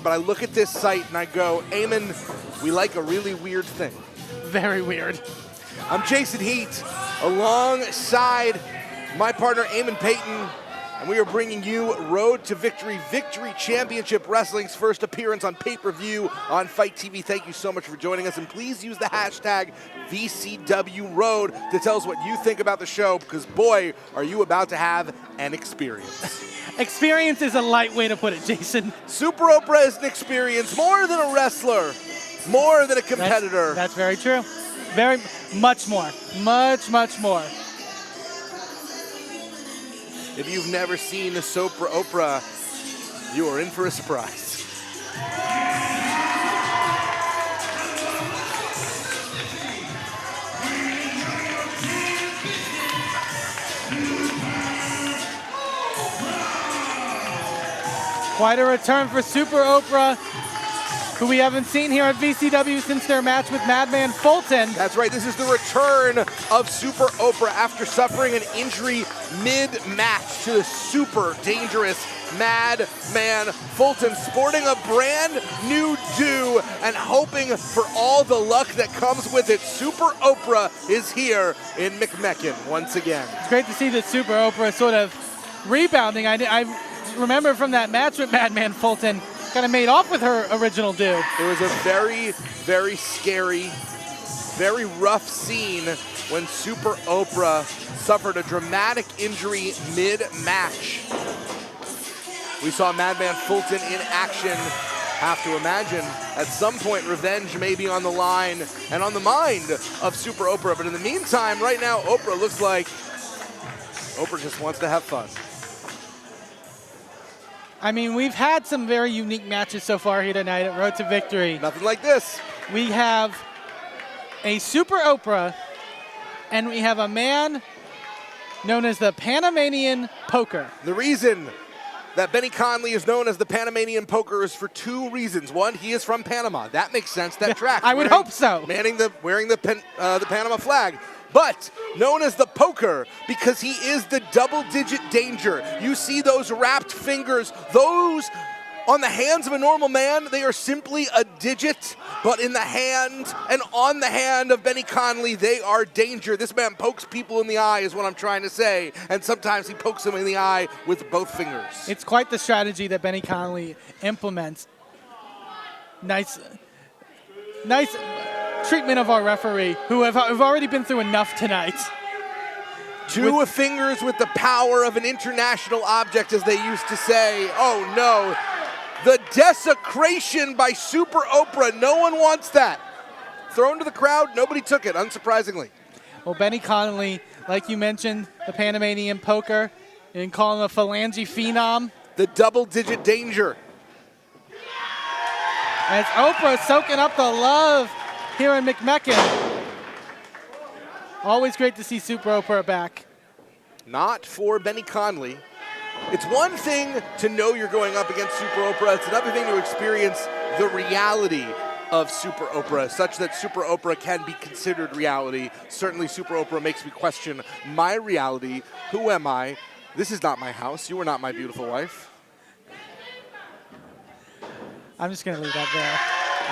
But I look at this site and I go, Eamon, we like a really weird thing. Very weird. I'm Jason Heat, alongside my partner Eamon Paton, and we are bringing you Road to Victory, Victory Championship Wrestling's first appearance on pay-per-view on Fight TV. Thank you so much for joining us, and please use the hashtag VCW Road to tell us what you think about the show, because boy, are you about to have an experience. Experience is a light way to put it, Jason. Super Oprah is an experience, more than a wrestler, more than a competitor. That's very true. Very much more. Much, much more. If you've never seen the Super Oprah, you are in for a surprise. Quite a return for Super Oprah, who we haven't seen here at VCW since their match with Madman Fulton. That's right, this is the return of Super Oprah after suffering an injury mid-match to the super dangerous Madman Fulton, sporting a brand new do and hoping for all the luck that comes with it. Super Oprah is here in McMecken once again. It's great to see that Super Oprah sort of rebounding. I remember from that match with Madman Fulton, kind of made off with her original do. It was a very, very scary, very rough scene when Super Oprah suffered a dramatic injury mid-match. We saw Madman Fulton in action. Have to imagine at some point revenge may be on the line and on the mind of Super Oprah. But in the meantime, right now, Oprah looks like Oprah just wants to have fun. I mean, we've had some very unique matches so far here tonight at Road to Victory. Nothing like this. We have a Super Oprah, and we have a man known as the Panamanian Poker. The reason that Benny Conley is known as the Panamanian Poker is for two reasons. One, he is from Panama. That makes sense. That tracks. I would hope so. Wearing the Panama flag. But known as the Poker because he is the double-digit danger. You see those wrapped fingers, those on the hands of a normal man, they are simply a digit, but in the hand and on the hand of Benny Conley, they are danger. This man pokes people in the eye is what I'm trying to say, and sometimes he pokes them in the eye with both fingers. It's quite the strategy that Benny Conley implements. Nice treatment of our referee, who have already been through enough tonight. Two fingers with the power of an international object, as they used to say. Oh no, the desecration by Super Oprah. No one wants that. Thrown to the crowd, nobody took it, unsurprisingly. Well, Benny Conley, like you mentioned, the Panamanian Poker, you can call him a phalange phenom. The double-digit danger. As Oprah soaking up the love here in McMecken. Always great to see Super Oprah back. Not for Benny Conley. It's one thing to know you're going up against Super Oprah. It's another thing to experience the reality of Super Oprah, such that Super Oprah can be considered reality. Certainly Super Oprah makes me question my reality. Who am I? This is not my house. You are not my beautiful wife. I'm just going to leave that there.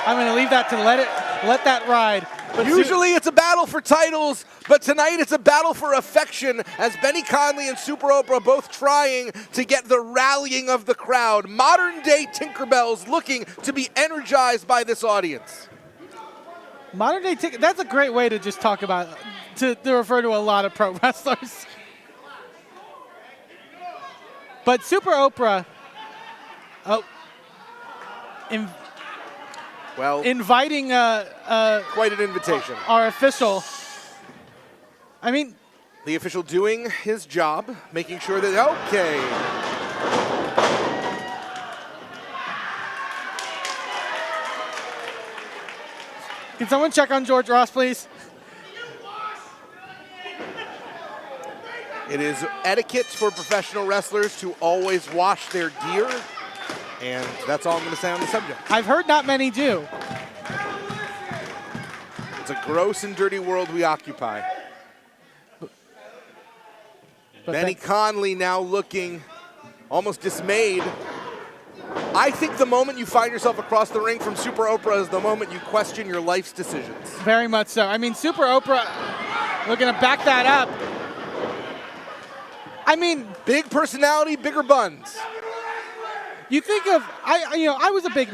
I'm going to leave that to let that ride. But usually it's a battle for titles, but tonight it's a battle for affection as Benny Conley and Super Oprah both trying to get the rallying of the crowd. Modern day Tinkerbells looking to be energized by this audience. Modern day Tinkerbells, that's a great way to just talk about, to refer to a lot of pro wrestlers. But Super Oprah, inviting quite an invitation. Our official. I mean, the official doing his job, making sure that Can someone check on George Ross, please? It is etiquette for professional wrestlers to always wash their gear, and that's all I'm going to say on the subject. I've heard not many do. It's a gross and dirty world we occupy. Benny Conley now looking almost dismayed. I think the moment you find yourself across the ring from Super Oprah is the moment you question your life's decisions. Very much so. I mean, Super Oprah looking to back that up. I mean, big personality, bigger buns. You think of, I was a big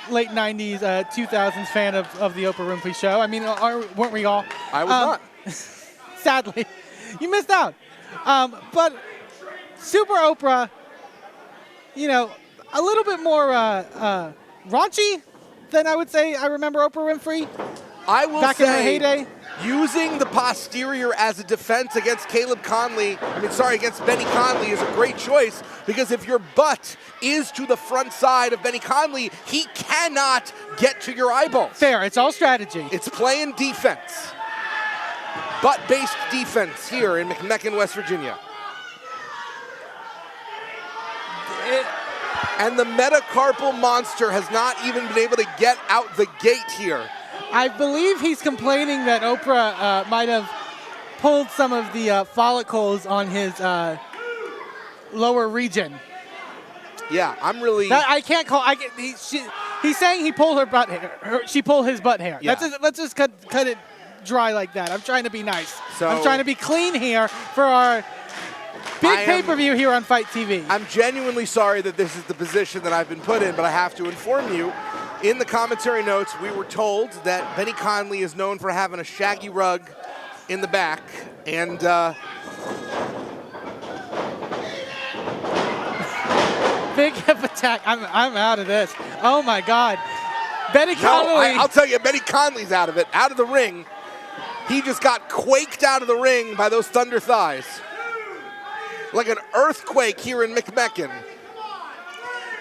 late 90s, 2000s fan of the Oprah Winfrey Show. I mean, weren't we all? I was not. Sadly, you missed out. But Super Oprah, a little bit more raunchy than I would say I remember Oprah Winfrey. I will back say, in her heyday. Using the posterior as a defense against against Benny Conley is a great choice, because if your butt is to the front side of Benny Conley, he cannot get to your eyeballs. Fair, it's all strategy. It's playing defense. Butt-based defense here in McMecken, West Virginia. And the metacarpal monster has not even been able to get out the gate here. I believe he's complaining that Oprah might have pulled some of the follicles on his lower region. Yeah, I'm really... I can't call... he's saying he pulled her butt hair. She pulled his butt hair. Yeah. Let's just cut it dry like that. I'm trying to be nice. So, I'm trying to be clean here for our big pay-per-view here on Fight TV. I'm genuinely sorry that this is the position that I've been put in, but I have to inform you, in the commentary notes, we were told that Benny Conley is known for having a shaggy rug in the back, and big hip attack. I'm out of this. Oh my God, Benny Conley. I'll tell you, Benny Conley's out of it, out of the ring. He just got quaked out of the ring by those thunder thighs, like an earthquake here in McMecken.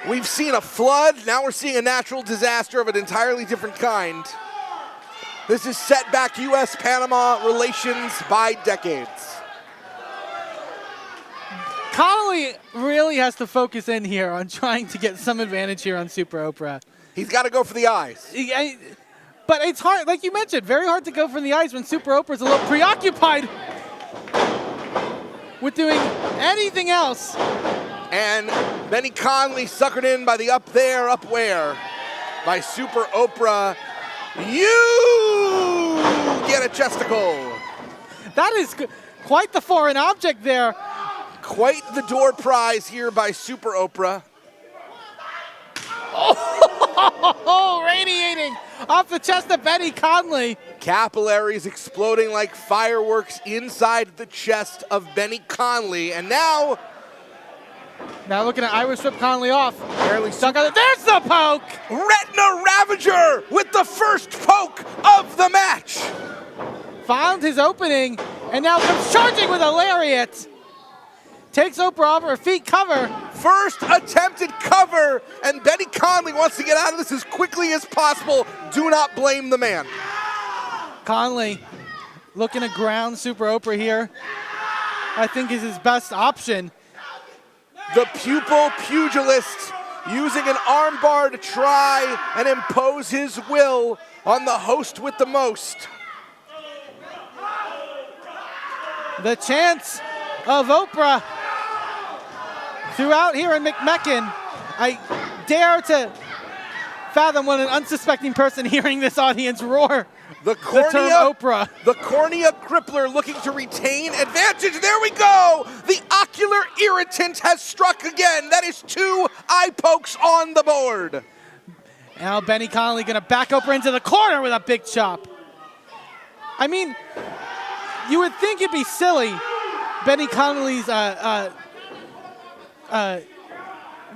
We've seen a flood, now we're seeing a natural disaster of an entirely different kind. This is set back U.S.-Panama relations by decades. Connley really has to focus in here on trying to get some advantage here on Super Oprah. He's got to go for the eyes. But it's hard, like you mentioned, very hard to go for the eyes when Super Oprah's a little preoccupied with doing anything else. And Benny Conley suckered in by the up there, up where, by Super Oprah. You get a chesticle. That is quite the foreign object there. Quite the door prize here by Super Oprah. Oh, radiating off the chest of Benny Conley. Capillaries exploding like fireworks inside the chest of Benny Conley. And now looking at Irish whip Conley off. Barely stuck on it. There's the poke! Retina Ravager with the first poke of the match. Found his opening and now comes charging with a lariat. Takes Oprah off her feet, cover. First attempted cover, and Benny Conley wants to get out of this as quickly as possible. Do not blame the man. Conley looking to ground Super Oprah here. I think is his best option. The pupil pugilist using an armbar to try and impose his will on the host with the most. The chants of Oprah throughout here in McMecken. I dare to fathom what an unsuspecting person hearing this audience roar the term Oprah. The cornea crippler looking to retain advantage. There we go. The ocular irritant has struck again. That is 2 eye pokes on the board. Now Benny Conley going to back Oprah into the corner with a big chop. I mean, you would think it'd be silly, Benny Conley's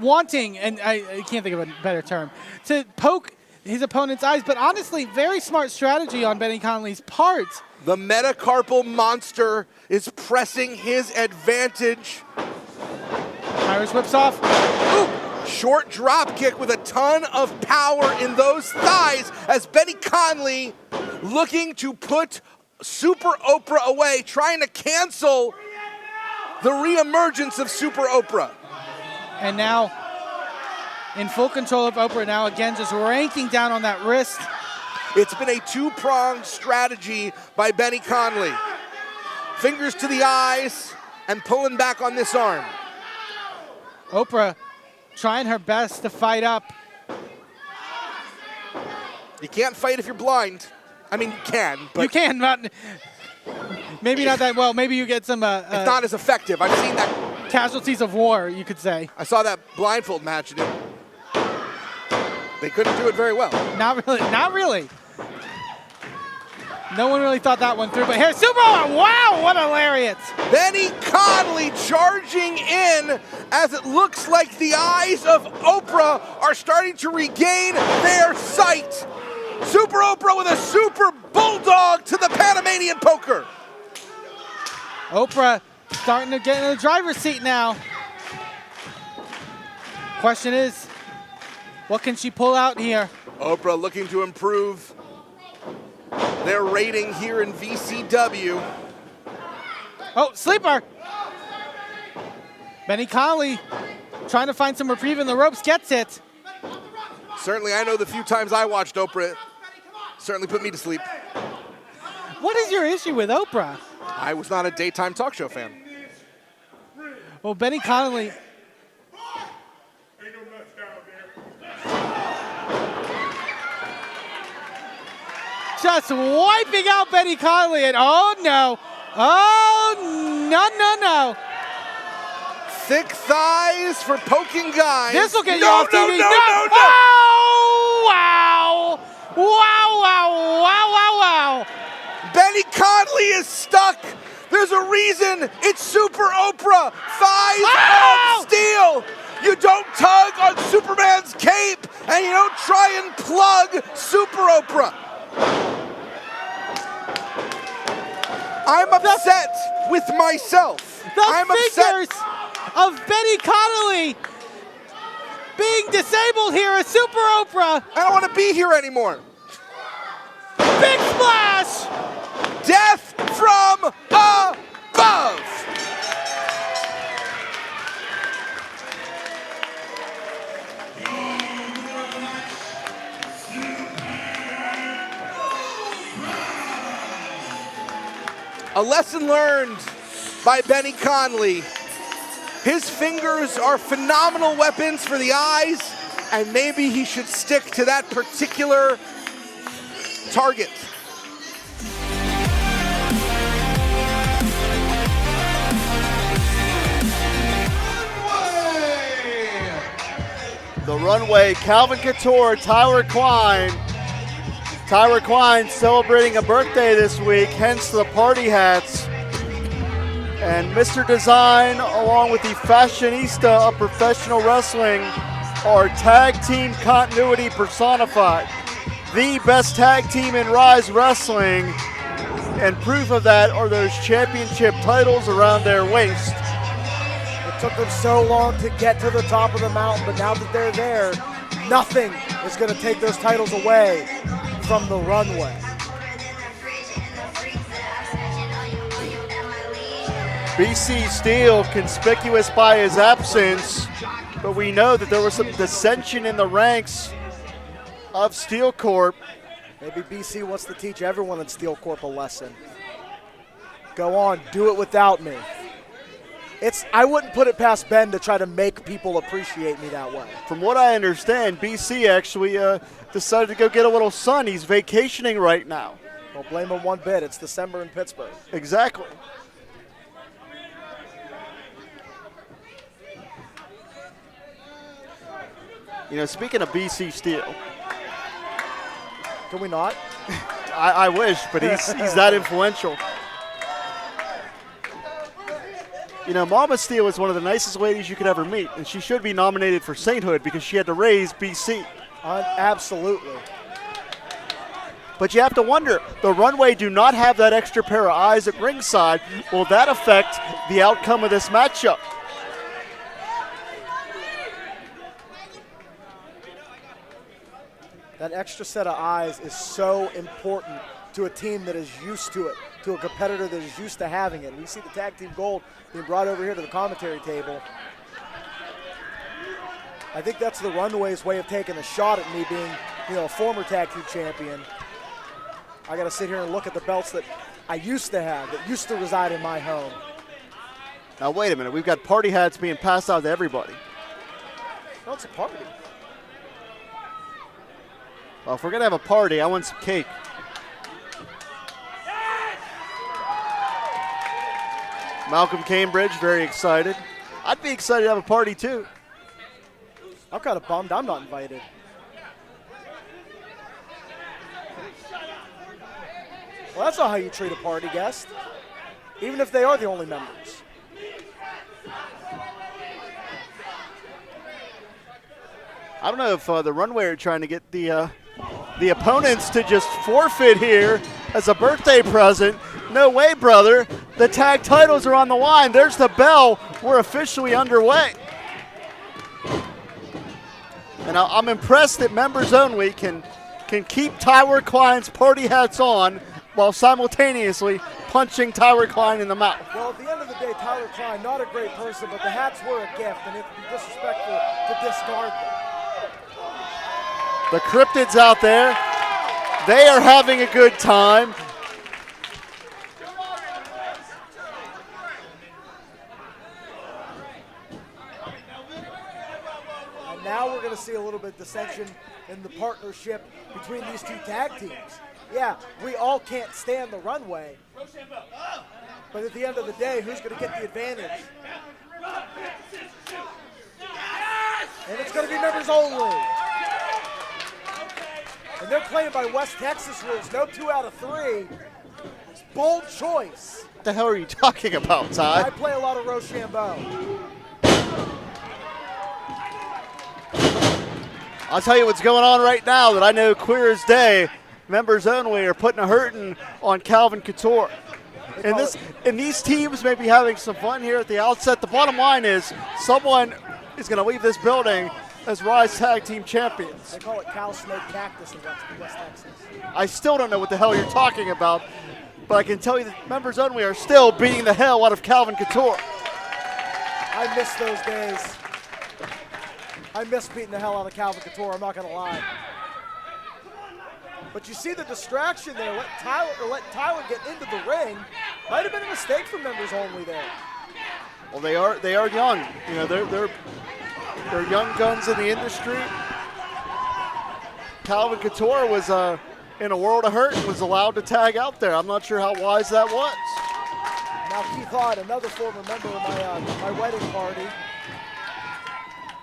wanting, and I can't think of a better term, to poke his opponent's eyes, but honestly, very smart strategy on Benny Conley's part. The metacarpal monster is pressing his advantage. Irish whips off. Ooh, Short drop kick with a ton of power in those thighs as Benny Conley looking to put Super Oprah away, trying to cancel the reemergence of Super Oprah. And now in full control of Oprah now, again, just ranking down on that wrist. It's been a two-pronged strategy by Benny Conley. Fingers to the eyes and pulling back on this arm. Oprah trying her best to fight up. You can't fight if you're blind. I mean, you can, but you can, but maybe not that well. Maybe you get some it's not as effective. I've seen that. Casualties of war, you could say. I saw that blindfold match. They couldn't do it very well. Not really. Not really. No one really thought that one through, but here's Super Oprah. Wow, what a lariat. Benny Conley charging in as it looks like the eyes of Oprah are starting to regain their sight. Super Oprah with a super bulldog to the Panamanian poker. Oprah starting to get in the driver's seat now. Question is, what can she pull out here? Oprah looking to improve their rating here in VCW. Oh, sleeper. Benny Conley trying to find some reprieve in the ropes, gets it. Certainly, I know the few times I watched Oprah, certainly put me to sleep. What is your issue with Oprah? I was not a daytime talk show fan. Well, Benny Conley. Just wiping out Benny Conley, and oh no, no. Thick thighs for poking guys. This will get you off TV. No. Oh, wow. Benny Conley is stuck. There's a reason it's Super Oprah. Thighs of steel. You don't tug on Superman's cape, and you don't try and plug Super Oprah. I'm upset with myself. The figures of Benny Conley being disabled here at Super Oprah. I don't want to be here anymore. Big splash! Death from above. A lesson learned by Benny Conley. His fingers are phenomenal weapons for the eyes, and maybe he should stick to that particular target. The Runway, Calvin Couture, Tyler Klein celebrating a birthday this week, hence the party hats. And Mr. Design, along with the fashionista of professional wrestling, are tag team continuity personified. The best tag team in Ryse Wrestling, and proof of that are those championship titles around their waist. It took them so long to get to the top of the mountain, but now that they're there, nothing is going to take those titles away from the Runway. BC Steel conspicuous by his absence, but we know that there was some dissension in the ranks of Steel Corp. Maybe BC wants to teach everyone in Steel Corp a lesson. Go on, do it without me. I wouldn't put it past Ben to try to make people appreciate me that way. From what I understand, BC actually decided to go get a little sun. He's vacationing right now. Don't blame him one bit. It's December in Pittsburgh. Exactly. You know, speaking of BC Steel. Can we not? I wish, but he's that influential. You know, Mama Steel is one of the nicest ladies you could ever meet, and she should be nominated for sainthood because she had to raise BC. Absolutely. But you have to wonder, the Runway do not have that extra pair of eyes at ringside. Will that affect the outcome of this matchup? That extra set of eyes is so important to a team that is used to it, to a competitor that is used to having it. We see the tag team gold being brought over here to the commentary table. I think that's the Runway's way of taking a shot at me being, a former tag team champion. I got to sit here and look at the belts that I used to have, that used to reside in my home. Now, wait a minute. We've got party hats being passed out to everybody. No, it's a party. Well, if we're going to have a party, I want some cake. Malcolm Cambridge, very excited. I'd be excited to have a party, too. I'm kind of bummed I'm not invited. Well, that's not how you treat a party guest, even if they are the only members. I don't know if the Runway are trying to get the opponents to just forfeit here as a birthday present. No way, brother. The tag titles are on the line. There's the bell. We're officially underway. And I'm impressed that members only can keep Tyler Klein's party hats on while simultaneously punching Tyler Klein in the mouth. Well, at the end of the day, Tyler Klein, not a great person, but the hats were a gift, and it would be disrespectful to discard them. The cryptids out there, they are having a good time. And now we're going to see a little bit of dissension in the partnership between these two tag teams. Yeah, we all can't stand the Runway, but at the end of the day, who's going to get the advantage? And it's going to be members only. And they're playing by West Texas rules. No 2 out of 3. It's bold choice. What the hell are you talking about, Ty? I play a lot of Rochambeau. I'll tell you what's going on right now that I know clear as day. Members only are putting a hurting on Calvin Couture. And these teams may be having some fun here at the outset. The bottom line is someone is going to leave this building as Ryse Tag Team Champions. They call it cow, snake, cactus in West Texas. I still don't know what the hell you're talking about, but I can tell you that members only are still beating the hell out of Calvin Couture. I miss those days. I miss beating the hell out of Calvin Couture, I'm not going to lie. But you see the distraction there, let Tyler get into the ring. Might have been a mistake for members only there. Well, they are young. They're young guns in the industry. Calvin Couture was in a world of hurt and was allowed to tag out there. I'm not sure how wise that was. Now Keith Haught, another former member of my wedding party.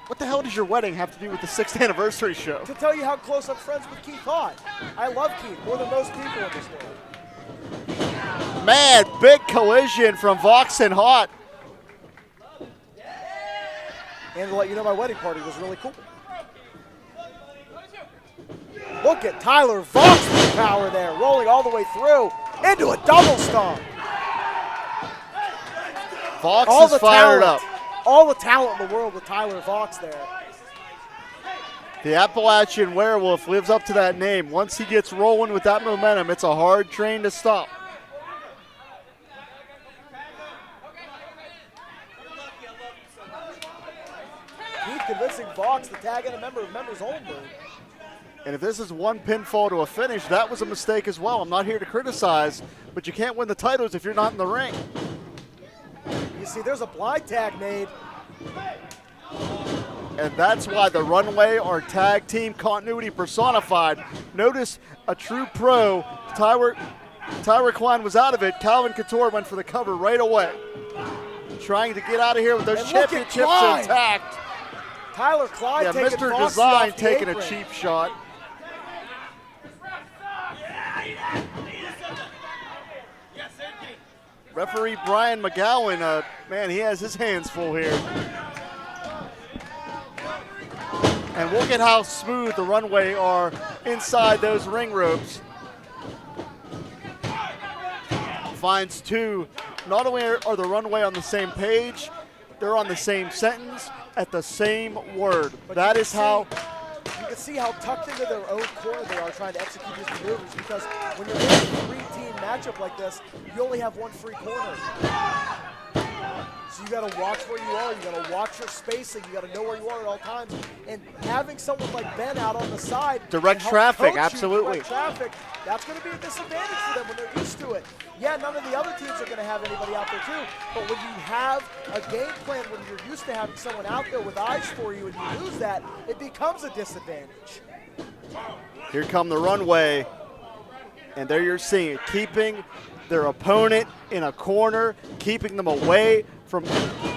What the hell does your wedding have to do with the 6th anniversary show? To tell you how close I'm friends with Keith Haught. I love Keith more than most people in this world. Man, big collision from Voxx and Haught. And to let you know, my wedding party was really cool. Look at Tyler Voxx with power there, rolling all the way through into a double stomp. Voxx is fired up. All the talent in the world with Tyler Voxx there. The Appalachian Werewolf lives up to that name. Once he gets rolling with that momentum, it's a hard train to stop. Keith convincing Voxx to tag in a member of members only. And if this is one pinfall to a finish, that was a mistake as well. I'm not here to criticize, but you can't win the titles if you're not in the ring. You see, there's a blind tag made. And that's why the Runway are tag team continuity personified. Notice a true pro. Tyler Klein was out of it. Calvin Couture went for the cover right away. Trying to get out of here with those championships intact. Tyler Klein taking Mr. Voxx Design off the taking apron. a cheap shot. Referee Brian McGowan, man, he has his hands full here. And look at how smooth the Runway are inside those ring ropes. Finds 2. Not only are the Runway on the same page, they're on the same sentence at the same word. That is how You can see how tucked into their own corner they are trying to execute these maneuvers, because when you're in a three-team matchup like this, you only have one free corner. So you got to watch where you are. You got to watch your spacing. You got to know where you are at all times. And having someone like Ben out on the side, direct traffic, absolutely. Direct traffic, that's going to be a disadvantage for them when they're used to it. Yeah, none of the other teams are going to have anybody out there too. But when you have a game plan, when you're used to having someone out there with eyes for you, and you lose that, it becomes a disadvantage. Here come the Runway, and there you're seeing it, keeping their opponent in a corner, keeping them away from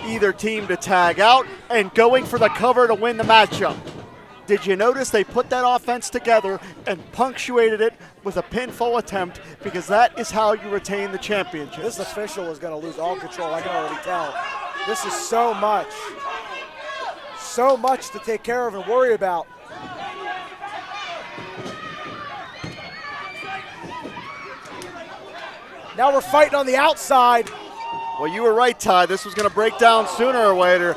either team to tag out, and going for the cover to win the matchup. Did you notice they put that offense together and punctuated it with a pinfall attempt, because that is how you retain the championship. This official is going to lose all control, I can already tell. This is so much to take care of and worry about. Now we're fighting on the outside. Well, you were right, Ty. This was going to break down sooner or later.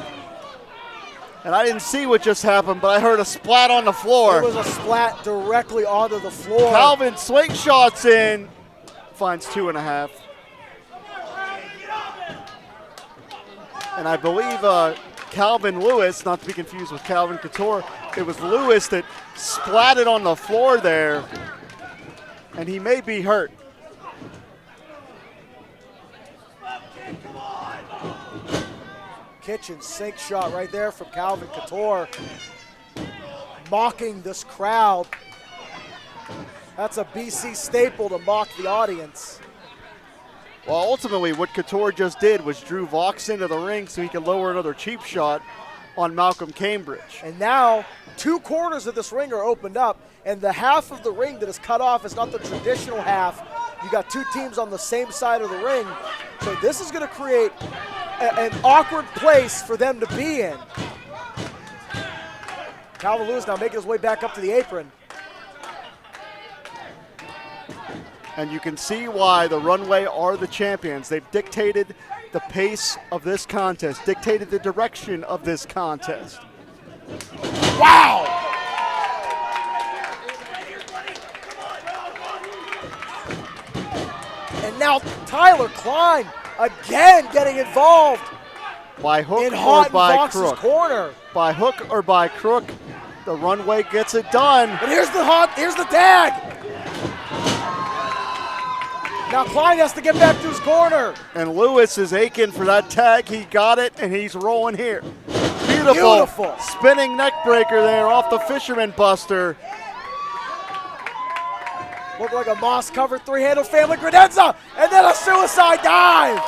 And I didn't see what just happened, but I heard a splat on the floor. It was a splat directly onto the floor. Calvin slingshots in, finds 2.5. And I believe Calvin Lewis, not to be confused with Calvin Couture, it was Lewis that splatted on the floor there, and he may be hurt. Kitchen sink shot right there from Calvin Couture, mocking this crowd. That's a BC staple to mock the audience. Well, ultimately what Couture just did was drew Voxx into the ring so he could lower another cheap shot on Malcolm Cambridge. And now 2 corners of this ring are opened up, and the half of the ring that is cut off is not the traditional half. You got 2 teams on the same side of the ring. So this is going to create an awkward place for them to be in. Calvin Lewis now making his way back up to the apron. And you can see why the Runway are the champions. They've dictated the pace of this contest, dictated the direction of this contest. Wow! And now Tyler Klein again getting involved By hook in or Haught by and Voxx's crook. corner. By hook or by crook, the Runway gets it done. But here's the tag. Now Klein has to get back to his corner. And Lewis is aching for that tag. He got it, and he's rolling here. Beautiful. Spinning neck breaker there off the Fisherman Buster. Looked like a moss-covered three-handle family credenza, and then a suicide dive.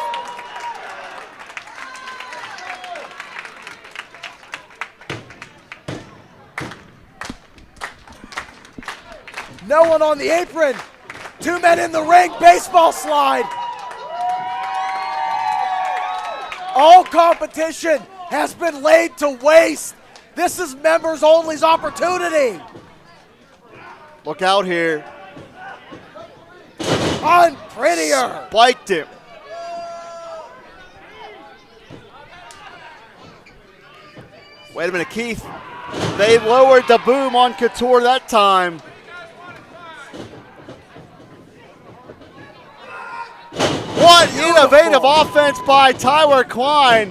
No one on the apron. 2 men in the ring, baseball slide. All competition has been laid to waste. This is members only's opportunity. Look out here. Unprettier. Spiked him. Wait a minute, Keith. They lowered the boom on Couture that time. What innovative offense by Tyler Klein.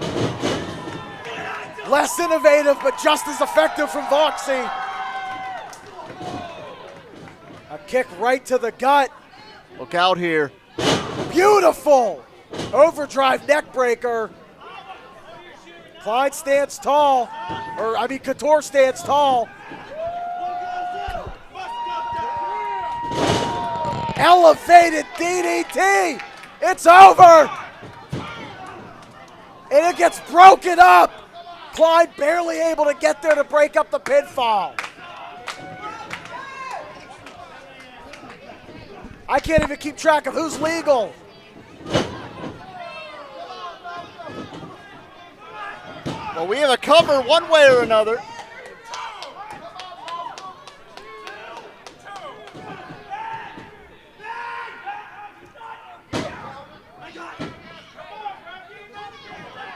Less innovative, but just as effective from Voxxy. A kick right to the gut. Look out here. Beautiful overdrive neck breaker. Klein stands tall, Couture stands tall. Elevated DDT. It's over. And it gets broken up. Klein barely able to get there to break up the pinfall. I can't even keep track of who's legal. Well, we have a cover one way or another.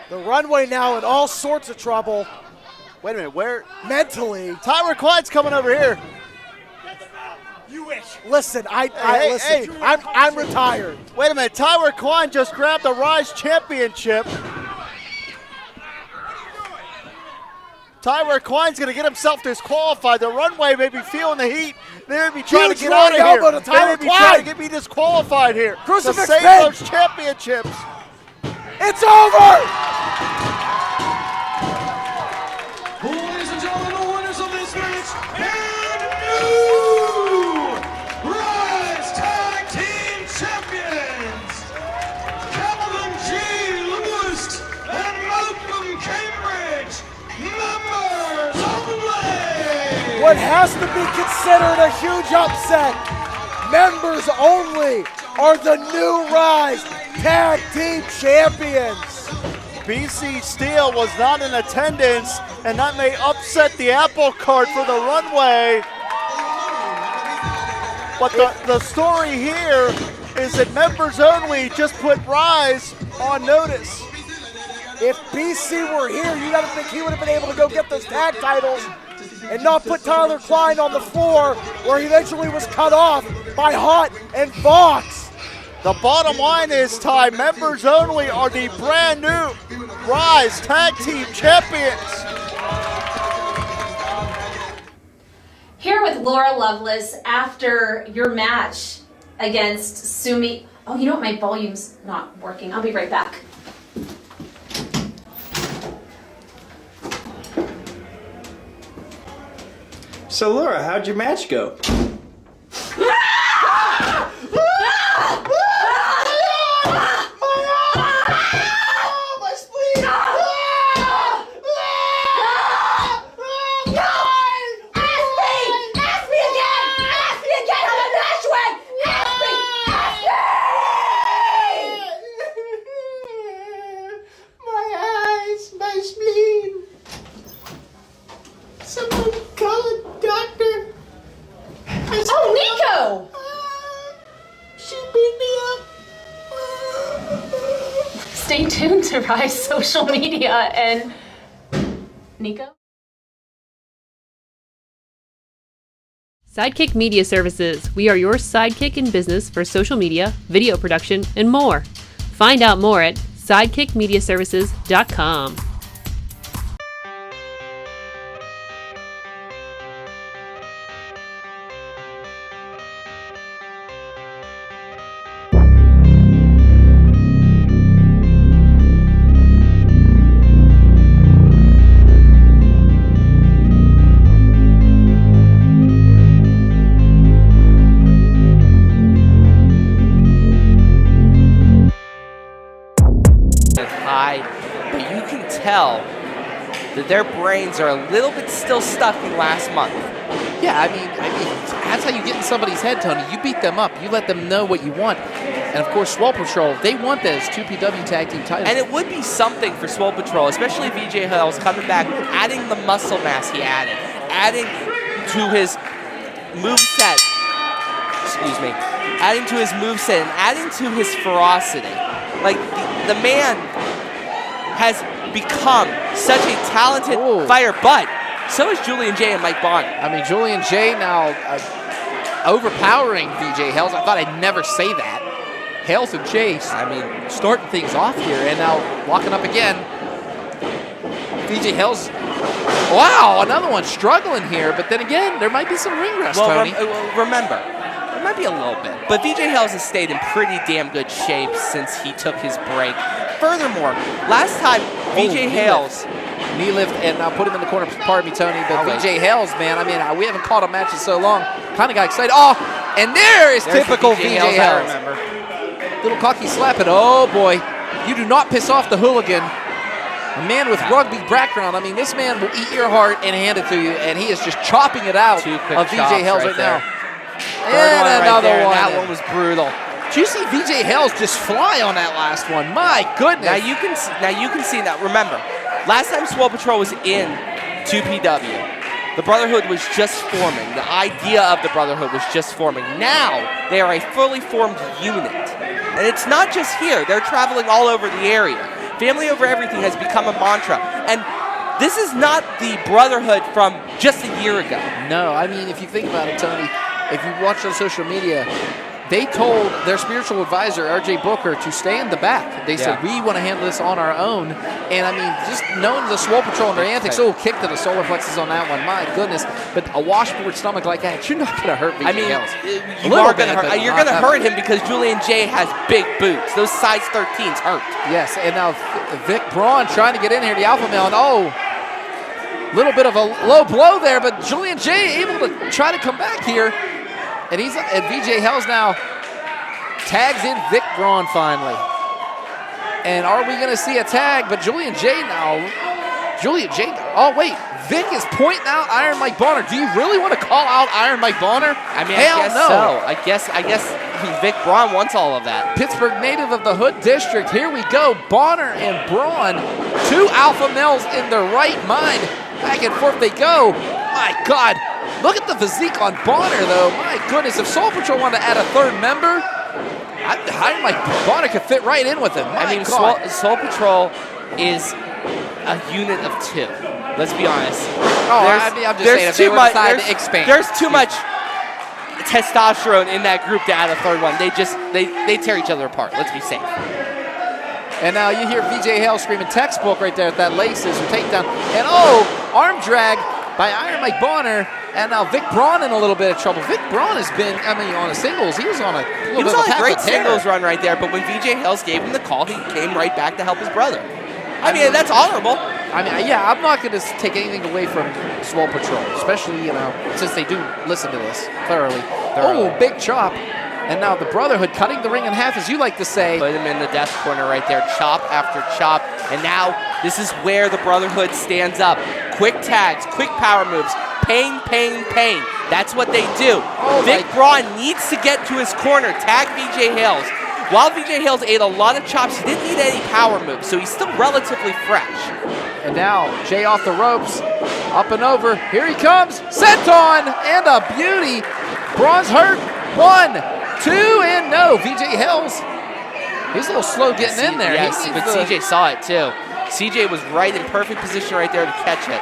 The Runway now in all sorts of trouble Wait a minute, where? Mentally. Tyler Klein's coming over here. Listen, I'm retired. Wait a minute, Tyler Klein just grabbed the Ryse championship. Tyler Klein's going to get himself disqualified. The Runway may be feeling the heat. They may be trying to get out of here. To Tyler they may be trying to get me disqualified here. Crucifix to save those championships. It's over! Ladies and gentlemen, the winners of this match and new Ryse Tag Team Champions, Calvin G. Lewis and Malcolm Cambridge, members only. What has to be considered a huge upset. Members only are the new Ryse Tag Team Champions. BC Steel was not in attendance, and that may upset the apple cart for the Runway. But the story here is that members only just put Ryse on notice. If BC were here, you gotta think he would have been able to go get those tag titles and not put Tyler Klein on the floor where he eventually was cut off by Haught and Voxx. The bottom line is, Ty, members only are the brand new Ryse Tag Team Champions. Here with Laura Loveless after your match against Sumi. Oh, you know what? My volume's not working. I'll be right back. So Laura, how'd your match go? Stay tuned to Ryse social media and Nico? Sidekick Media Services. We are your sidekick in business for social media, video production, and more. Find out more at sidekickmediaservices.com. That their brains are a little bit still stuck in last month. Yeah, I mean, that's how you get in somebody's head, Tony. You beat them up. You let them know what you want. And, of course, Swole Patrol, they want those 2PW Tag Team titles. And it would be something for Swole Patrol, especially VJ Hales coming back, adding the muscle mass he added, adding to his moveset, adding to his moveset and adding to his ferocity. Like, the man has become such a talented fighter, but so is Julian J and Mike Bond. I mean, Julian J now overpowering VJ Hales. I thought I'd never say that. Hales and Chase, I mean, starting things off here and now locking up again. VJ Hales, wow, another one struggling here, but then again, there might be some ring rust, Tony. Remember, it might be a little bit, but VJ Hales has stayed in pretty damn good shape since he took his break. Furthermore, last time VJ Hales knee lift, and I'll put him in the corner. Pardon me, Tony, but VJ Hales, man, I mean, we haven't caught a match in so long. Kind of got excited. Oh, and there's typical VJ Hales. Little cocky slap it. Oh, boy. You do not piss off the hooligan. A man with rugby background. I mean, this man will eat your heart and hand it to you, and he is just chopping it out of VJ Hales right now. And another one. That one was brutal. Did you see VJ Hales just fly on that last one? My goodness. Now you can see that. Remember, last time Swole Patrol was in 2PW, the Brotherhood was just forming. The idea of the Brotherhood was just forming. Now they are a fully formed unit. And it's not just here. They're traveling all over the area. Family over everything has become a mantra. And This is not the Brotherhood from just a year ago. No, I mean, if you think about it, Tony, if you watch on social media, they told their spiritual advisor, RJ Booker, to stay in the back. They said, we want to handle this on our own. And, I mean, just knowing the Swole Patrol and their antics, kick to the solar plexus on that one. My goodness. But a washboard stomach like that, you're not going to hurt VJ Hales. You are going to hurt. You're going to hurt him because Julian J has big boots. Those size 13s hurt. Yes, and now Vic Braun trying to get in here, the alpha male, and little bit of a low blow there, but Julian J able to try to come back here. And VJ Hales now tags in Vic Braun finally. And are we going to see a tag? But Julian J now. Vic is pointing out Iron Mike Bonner. Do you really want to call out Iron Mike Bonner? I mean, Hell I guess no. so. I guess Vic Braun wants all of that. Pittsburgh native of the Hood District. Here we go. Bonner and Braun, two alpha males in their right mind. Back and forth they go. My God. Look at the physique on Bonner, though. My goodness, if Soul Patrol wanted to add a third member, Iron Mike Bonner could fit right in with him. Soul Patrol is a unit of two. Let's be honest. I'm just saying, if they were decided to expand. There's too much testosterone in that group to add a third one. They tear each other apart. Let's be safe. And now you hear VJ Hale screaming textbook right there at that laces or takedown. And arm drag by Iron Mike Bonner. And now Vic Braun in a little bit of trouble. Vic Braun has been, on a singles, he was on a great singles run right there, but when VJ Hales gave him the call, he came right back to help his brother. I mean, that's honorable. I'm not going to take anything away from Swole Patrol, especially, since they do listen to this thoroughly. Big chop. And now the Brotherhood cutting the ring in half, as you like to say. Put him in the death corner right there, chop after chop. And now this is where the Brotherhood stands up. Quick tags, quick power moves. Pain, pain, pain. That's what they do. Vic Braun needs to get to his corner, tag VJ Hales. While VJ Hales ate a lot of chops, he didn't need any power moves, so he's still relatively fresh. And now Jay off the ropes, up and over. Here he comes, senton, and a beauty. Braun's hurt. 1, 2, and no. VJ Hales, he's a little slow getting in there. Yes, but CJ saw it too. CJ was right in perfect position right there to catch it.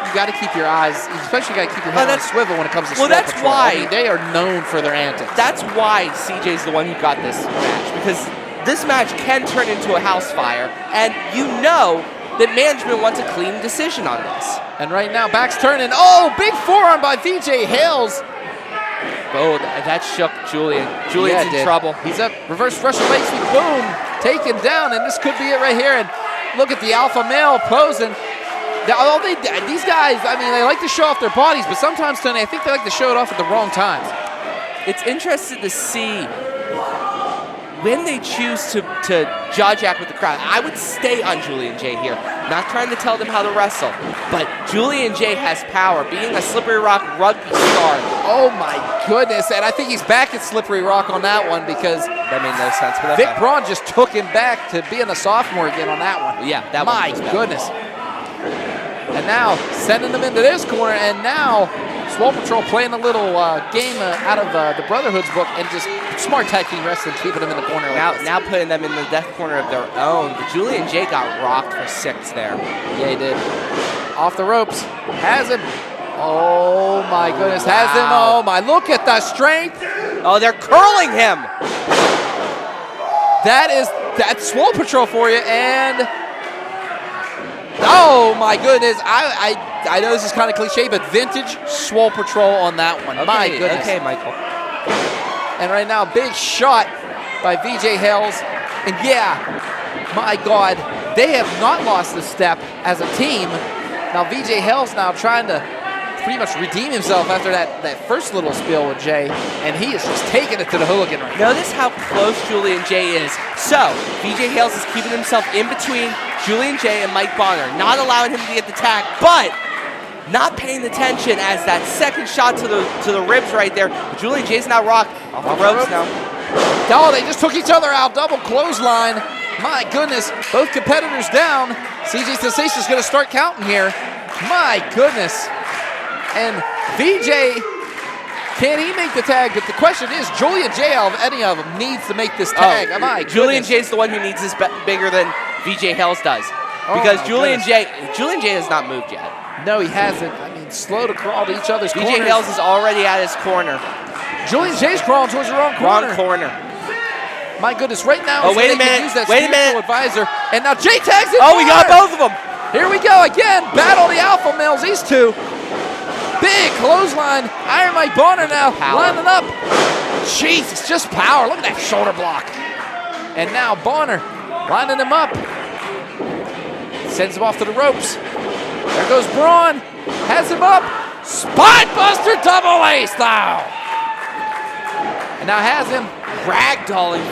You got to keep your eyes, especially you got to keep your head on a swivel when it comes to Swole that's Patrol. why they are known for their antics. That's why CJ's the one who got this match, because this match can turn into a house fire, and you know that management wants a clean decision on this. And right now, back's turning. Big forearm by VJ Hales. That shook Julian. Julian's in trouble. He's up, reverse Russian leg sweep, boom, taken down, and this could be it right here. And look at the alpha male posing. These guys, they like to show off their bodies, but sometimes, Tony, I think they like to show it off at the wrong times. It's interesting to see when they choose to judge act with the crowd. I would stay on Julian J here. Not trying to tell them how to wrestle, but Julian J has power, being a Slippery Rock rugby star. Oh my goodness, and I think he's back at Slippery Rock on that one because that made no sense. But Vic Braun just took him back to being a sophomore again on that one. Yeah, that my one. My goodness. And now sending them into this corner, and now Swole Patrol playing a little game out of the Brotherhood's book and just smart tag team wrestling, keeping them in the corner. Now putting them in the death corner of their own. But Julian J got rocked for 6 there. Yeah, he did. Off the ropes, has him. Oh my goodness, has him. Oh my, look at the strength. Oh, they're curling him. That's Swole Patrol for you, and oh my goodness, I know this is kind of cliche, but vintage Swole Patrol on that one. Okay, my goodness. Okay, Michael. And right now, big shot by VJ Hales. And yeah, my God, they have not lost a step as a team. Now VJ Hales now trying to pretty much redeem himself after that first little spill with Jay, and he is just taking it to the hooligan right now. Notice how close Julian J is. So, VJ Hales is keeping himself in between Julian J and Mike Bonner, not allowing him to get the tag, but not paying attention as that second shot to the ribs right there. But Julian J's now rocked off the ropes now. They just took each other out, double clothesline. My goodness, both competitors down. CJ Sensation's going to start counting here. My goodness. And VJ, can he make the tag? But the question is, Julian J, out of any of them, needs to make this tag. Julian J's the one who needs this bigger than VJ Hales does. Because my Julian goodness. J has not moved yet. No, he hasn't. I mean, slow to crawl to each other's corners. VJ Hales is already at his corner. Julian J's crawling towards the wrong corner. Wrong corner. My goodness, right now. Oh, wait a minute. Use that Wait a minute. advisor. And now Jay tags in. Oh, we got both of them. Here we go again. Battle the alpha males. These two. Big clothesline. Iron Mike Bonner now lining up. Jeez, it's just power. Look at that shoulder block. And now Bonner lining him up. Sends him off to the ropes. There goes Braun. Has him up. Spinebuster double A style. And now has him ragdolling.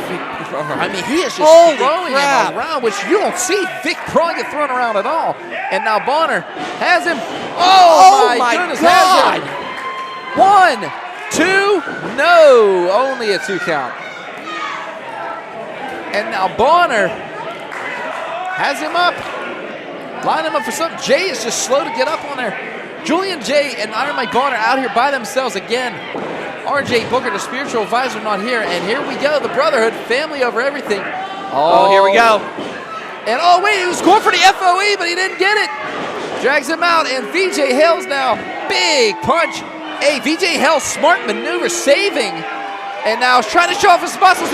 I mean, he is just Holy throwing crap. him around, which you don't see Vic Braun get thrown around at all. And now Bonner has him. Oh my goodness, God. Has him. 1, 2, no, only a 2 count. And now Bonner has him up. Line him up for something. Jay is just slow to get up on there. Julian J and Iron Mike Bonner out here by themselves again. RJ Booker, the spiritual advisor, not here. And here we go, the Brotherhood, family over everything. Oh, here we go. And oh, wait, he was going for the FOE, but he didn't get it. Drags him out, and VJ Hales now, big punch. Hey, VJ Hales, smart maneuver, saving. And now he's trying to show off his muscles.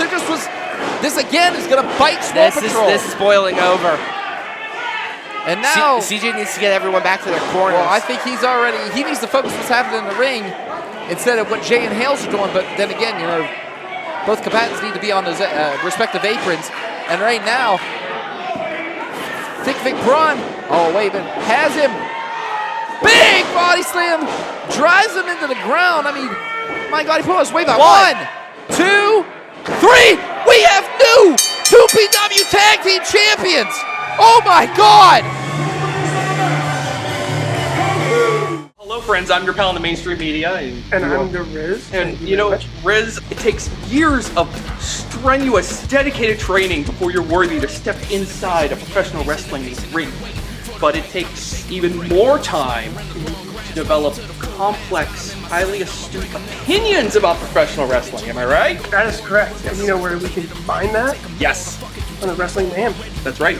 This again is going to bite Swole Patrol. This is boiling over. And now CJ needs to get everyone back to their corners. Well, I think he needs to focus what's happening in the ring instead of what Jay and Hales are doing. But then again, both combatants need to be on those respective aprons. And right now, Thick Vic Braun, has him. Big body slam, drives him into the ground. I mean, my God, he put on his weight back. 1, 2, 3. We have new 2PW Tag Team Champions. Oh my God! Hello friends, I'm your pal in the mainstream media. And I'm the Riz. And you know, Riz, it takes years of strenuous, dedicated training before you're worthy to step inside a professional wrestling ring. But it takes even more time to develop complex, highly astute opinions about professional wrestling, am I right? That is correct. Yes. And you know where we can find that? Yes. On the Wrestling Mayhem. That's right.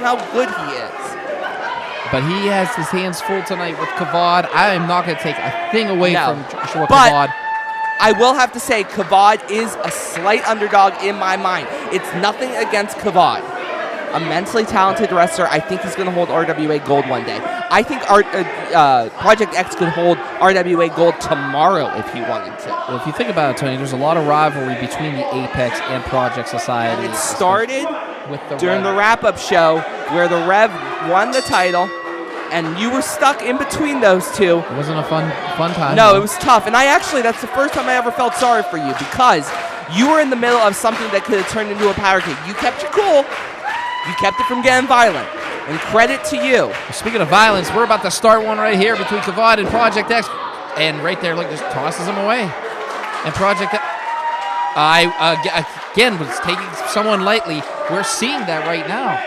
How good he is. But he has his hands full tonight with Kavad. I am not going to take a thing away from Joshua but Kavad. I will have to say, Kavad is a slight underdog in my mind. It's nothing against Kavad. A mentally talented wrestler. I think he's going to hold RWA Gold one day. I think Project X could hold RWA Gold tomorrow if he wanted to. Well, if you think about it, Tony, there's a lot of rivalry between the Apex and Project Society. And it started with during the wrap-up show where the Rev won the title, and you were stuck in between those two. It wasn't a fun time. No, it was tough. And that's the first time I ever felt sorry for you, because you were in the middle of something that could have turned into a power kick. You kept your cool. You kept it from getting violent. And credit to you. Speaking of violence, we're about to start one right here between Kavad and Project X. And right there, look, just tosses him away. And Project X, again, was taking someone lightly. We're seeing that right now.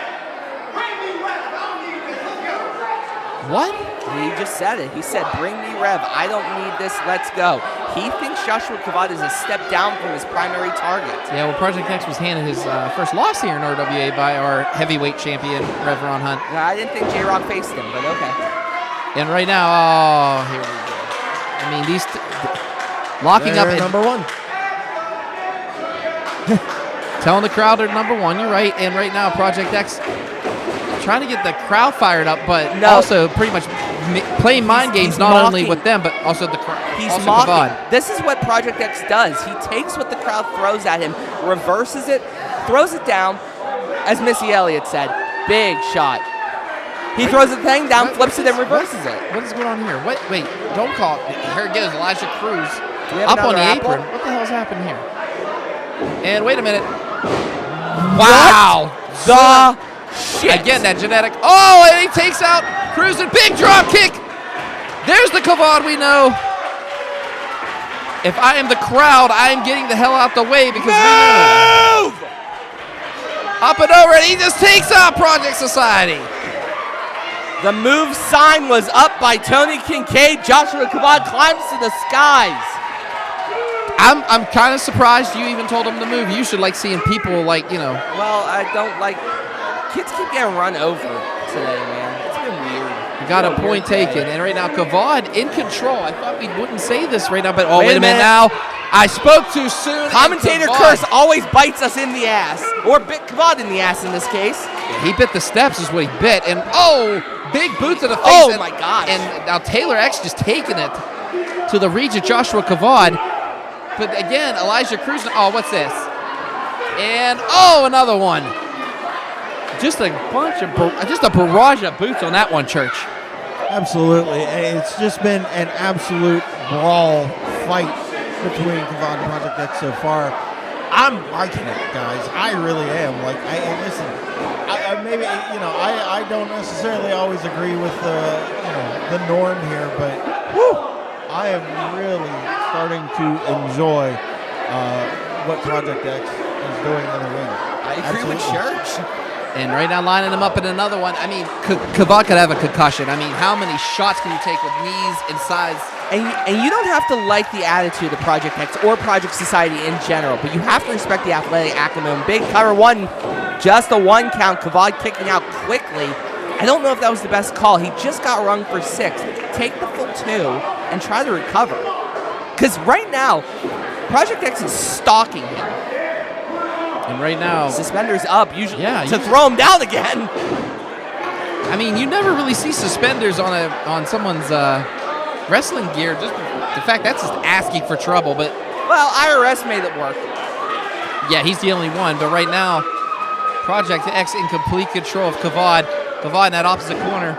What? He just said it. He said, bring me Rev. I don't need this. Let's go. He thinks Joshua Kavad is a step down from his primary target. Yeah, well, Project X was handed his first loss here in RWA by our heavyweight champion, Rev Ron Hunt. No, I didn't think J-Rock faced him, but okay. And right now, here we go. I mean, these locking up. And number one. Telling the crowd they're number one. You're right. And right now, Project X trying to get the crowd fired up, but also pretty much playing mind games not only with them, but also the crowd. He's also mocking. Kavad. This is what Project X does. He takes what the crowd throws at him, reverses it, throws it down. As Missy Elliott said, big shot. He throws the thing down, flips it, and reverses it. What is going on here? Wait, don't call it. Here it goes, Elijah Cruz up on the apple? apron. What the hell's happened here? And wait a minute. Wow. The shit. Again, that genetic. Oh, and he takes out Cruz and big drop kick. There's the Kavad we know. If I am the crowd, I am getting the hell out the way because we know. Up and over, and he just takes out Project Society. The move sign was up by Tony Kincaid. Joshua Kavad climbs to the skies. I'm kind of surprised you even told him to move. You should like seeing people like, Well, I don't like. Kids keep getting run over today, man. It's been weird. You got a point taken. And right now, Kavad in control. I thought we wouldn't say this right now, but wait a minute now. I spoke too soon. Commentator Curse always bites us in the ass. Or bit Kavad in the ass in this case. Yeah, he bit the steps is what he bit. And big boot to the face. Oh my gosh. And now Taylor X just taking it to the reach of Joshua Kavad. But again, Elijah Cruz. Oh, what's this? And another one. Just a barrage of boots on that one, Church. Absolutely. It's just been an absolute brawl fight between Kavad and Project X so far. I'm liking it, guys. I really am. Like, listen. I don't necessarily always agree with the norm here, but I am really starting to enjoy what Project X is doing in the ring. I agree with Church. And right now, lining him up in another one. I mean, Kavad could have a concussion. I mean, how many shots can you take with knees and sides? And you don't have to like the attitude of Project X or Project Society in general, but you have to respect the athletic acumen. Big cover one, just a 1 count. Kavad kicking out quickly. I don't know if that was the best call. He just got rung for 6. Take the full 2 and try to recover. Because right now, Project X is stalking him. And right now, suspenders up, usually to throw him down again. I mean, you never really see suspenders on someone's wrestling gear. Just the fact that's just asking for trouble. But IRS made it work. Yeah, he's the only one. But right now, Project X in complete control of Kavad. Kavad in that opposite corner.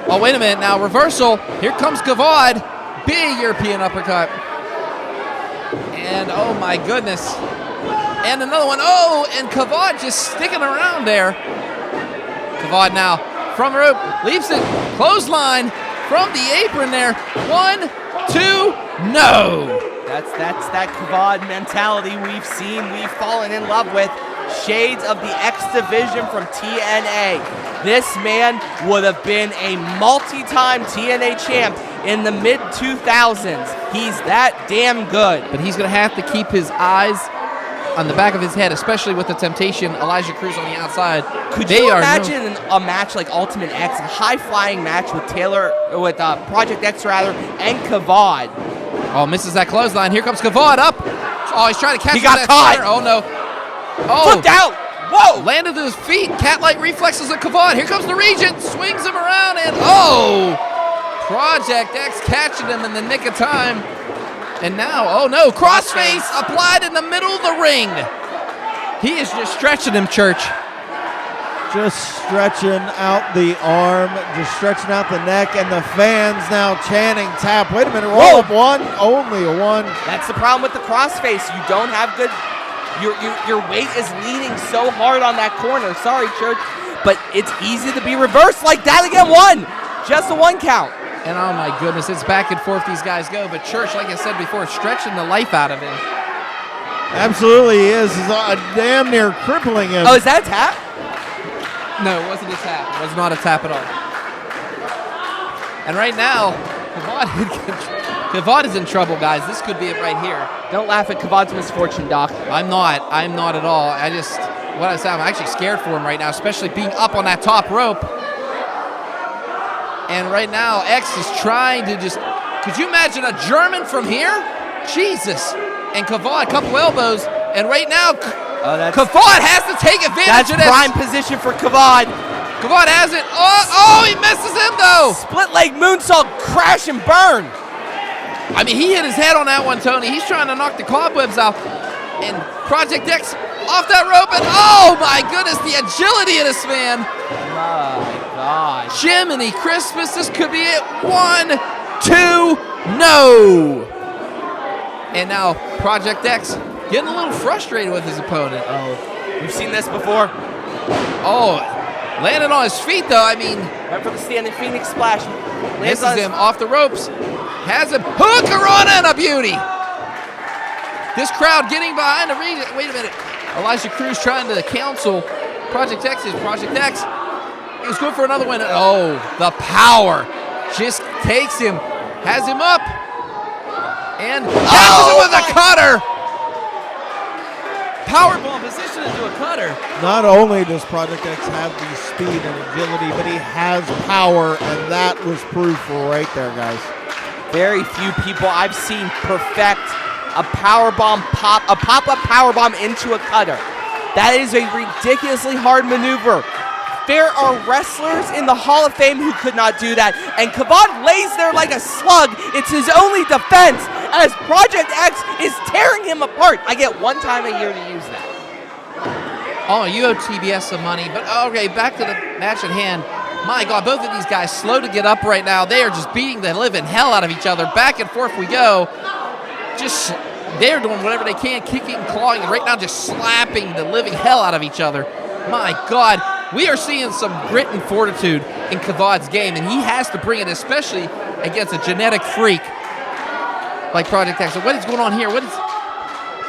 Oh, wait a minute now, reversal. Here comes Kavad. Big European uppercut. And oh my goodness. And another one. Oh, and Kavad just sticking around there. Kavad now from the rope, leaps it, clothesline from the apron there. 1, 2, no. That's that Kavad mentality we've fallen in love with. Shades of the X Division from TNA. This man would have been a multi-time TNA champ in the mid-2000s. He's that damn good. But he's going to have to keep his eyes on the back of his head, especially with the temptation, Elijah Cruz on the outside. Could you imagine a match like Ultimate X, a high-flying match with Project X and Kavad? Oh, misses that clothesline. Here comes Kavad up. Oh, he's trying to catch him. He got caught. Center. Oh, no. Oh. Flipped out. Whoa. Landed to his feet. Cat-like reflexes of Kavad. Here comes the Regent. Swings him around and Project X catching him in the nick of time. And now, crossface applied in the middle of the ring. He is just stretching him, Church. Just stretching out the arm, just stretching out the neck, and the fans now chanting tap. Wait a minute, roll up 1, only a 1. That's the problem with the crossface. You don't have good, your weight is leaning so hard on that corner. Sorry, Church, but it's easy to be reversed like that again. 1, just a 1 count. And oh my goodness, it's back and forth these guys go. But Church, like I said before, stretching the life out of him. Absolutely he is. He's damn near crippling him. Oh, is that a tap? No, it wasn't a tap. It was not a tap at all. And right now, Kavad is in trouble, guys. This could be it right here. Don't laugh at Kavad's misfortune, Doc. I'm not at all. I'm actually scared for him right now, especially being up on that top rope. And right now, X is trying to could you imagine a German from here? Jesus. And Kavad, a couple elbows. And right now, Kavad has to take advantage of this. That's prime position for Kavad. Kavad has it. Oh, he misses him though. Split leg moonsault, crash and burn. I mean, he hit his head on that one, Tony. He's trying to knock the cobwebs out. And Project X off that rope, and oh my goodness, the agility of this man. My God. Jiminy Christmas, this could be it. 1, 2, no. And now Project X getting a little frustrated with his opponent. Oh, we've seen this before. Oh, landed on his feet though. I mean, went for the standing Phoenix splash. Misses him off the ropes. Has him. Hookarana and a beauty. This crowd getting behind the region. Wait a minute. Elijah Cruz trying to counsel Project X's. Project X. He was going for another one. Oh, the power just takes him. Has him up. And catches him with a cutter. Powerbomb position into a cutter. Not only does Project X have the speed and agility, but he has power, and that was proof right there, guys. Very few people I've seen perfect a powerbomb a pop-up powerbomb into a cutter. That is a ridiculously hard maneuver. There are wrestlers in the Hall of Fame who could not do that, and Kavad lays there like a slug. It's his only defense as Project X is tearing him apart. I get one time a year to use that. Oh, you owe TBS some money, but okay, back to the match at hand. My God, both of these guys slow to get up right now. They are just beating the living hell out of each other. Back and forth we go. Just, they're doing whatever they can, kicking, clawing, right now just slapping the living hell out of each other. My God, we are seeing some grit and fortitude in Kavad's game, and he has to bring it, especially against a genetic freak like Project X. So what is going on here? What is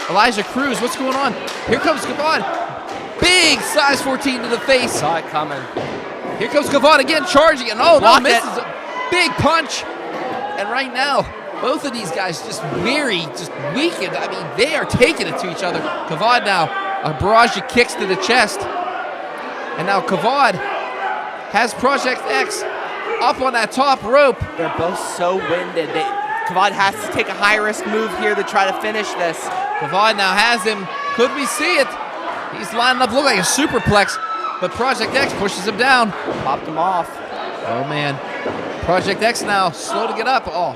Elijah Cruz? What's going on? Here comes Kavad. Big size 14 to the face. Saw it coming. Here comes Kavad again, charging, and oh no, misses a big punch. And right now, both of these guys just weakened. I mean, they are taking it to each other. Kavad now, a barrage of kicks to the chest. And now Kavad has Project X up on that top rope. They're both so winded. Kavad has to take a high-risk move here to try to finish this. Kavad now has him. Could we see it? He's lining up, look like a superplex, but Project X pushes him down. Popped him off. Oh, man. Project X now slow to get up. Oh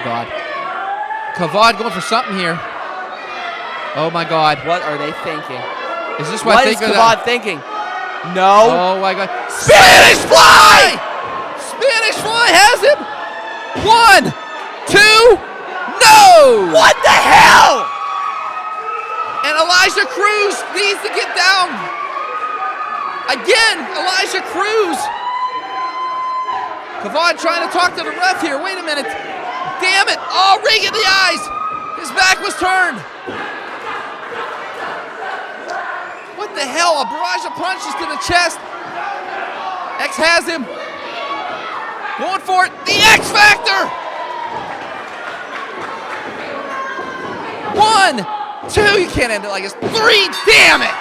God. Kavad going for something here. Oh, my God. What are they thinking? Is this what is Kavad thinking? No. Oh, my God. Spanish Fly! Spanish Fly has him. 1, 2, no! What the hell? And Elijah Cruz needs to get down. Again, Elijah Cruz. Kavad trying to talk to the ref here. Wait a minute. Damn it. Oh, ring in the eyes. His back was turned. What the hell? A barrage of punches to the chest. X has him. Going for it. The X Factor. 1, 2. You can't end it like this. 3. Damn it.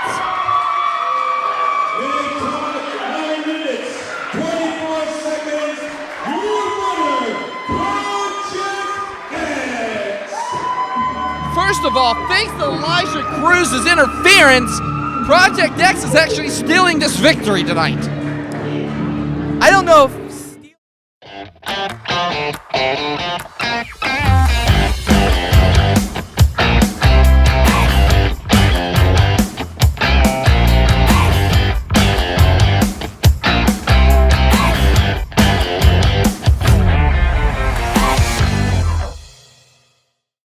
9 minutes, 24 seconds. Your winner, Project X. First of all, thanks to Elijah Cruz's interference, Project X is actually stealing this victory tonight. I don't know if